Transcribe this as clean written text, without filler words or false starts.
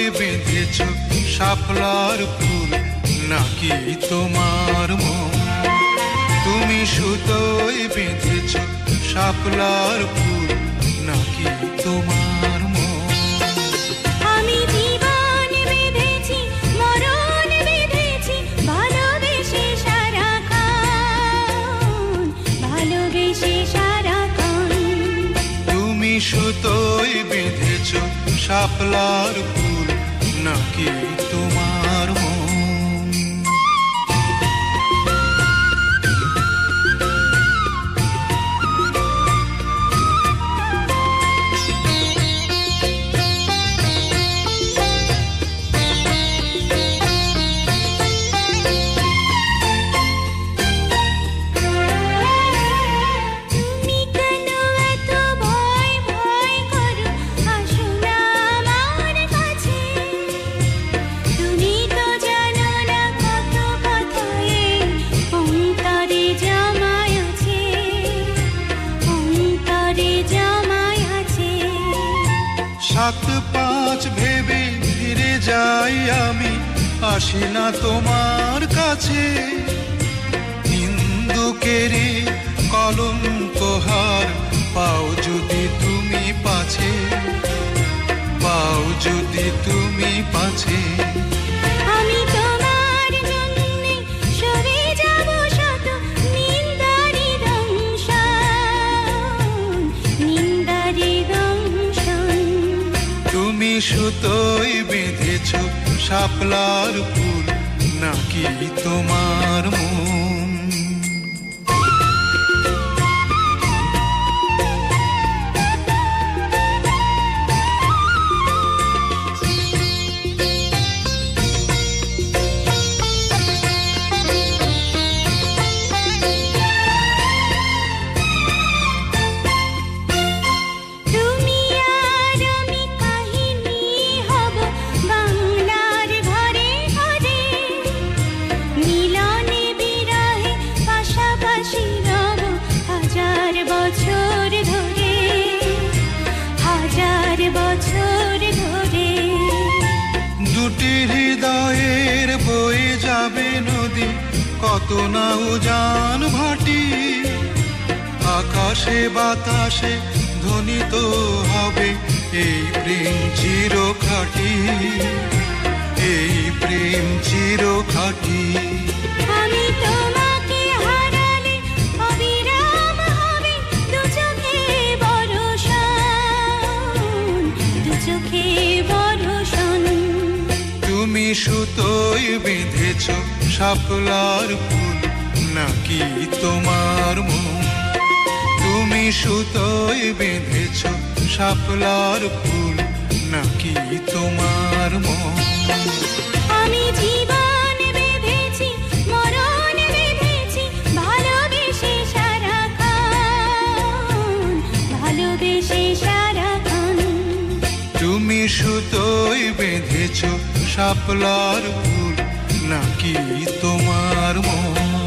সুতোয় বেঁধেছ শাপলার ফুল নাকি তোমার মন? তুমি সুতোয় বেঁধেছ শাপলার ফুল নাকি তোমার মন? আমি জীবন বেঁধেছি, মরণ বেঁধেছি, ভালোবেসে সারাক্ষণ, ভালোবেসে সারাক্ষণ। তুমি সুতোয় বেঁধেছ শাপলার ফুল নাকি তোমার মন? সাত পাঁচ ভেবে ফিরে যাই আমি, আসি না তোমার কাছে। হিন্দুকেরে কলঙ্কহার পাও যদি তুমি পাছে, পাও যদি তুমি পাছে। আমি তোমার জন্যে সরে যাব শত নিন্দারি দংশন, নিন্দারি দংশন। তুমি সুতোয় বেঁধেছ শাপলার ফুল নাকি তোমার মন? দুটি হৃদয়ের বয়ে যাবে নদী, কত না উজান ভাটি। আকাশে বাতাসে ধ্বনিত হবে এই প্রেম চিরখাটি, এই প্রেম চিরখাটি। আমি তোমাকে হারালে অবিরাম হবে দু চোখে বর্ষণ, দু চোখে বর্ষণ। তুমি সুতোয় বেঁধেছ শাপলার ফুল নাকি তোমার মন? তুমি সুতোয় বেঁধেছ শাপলার ফুল নাকি তোমার মন? আমি জীবন বেঁধেছি, মরণ বেঁধেছি, ভালোবেসে সারাক্ষণ, ভালোবেসে সারাক্ষণ। তুমি সুতোয় বেঁধেছ শাপলার ফুল নাকি তোমার মন?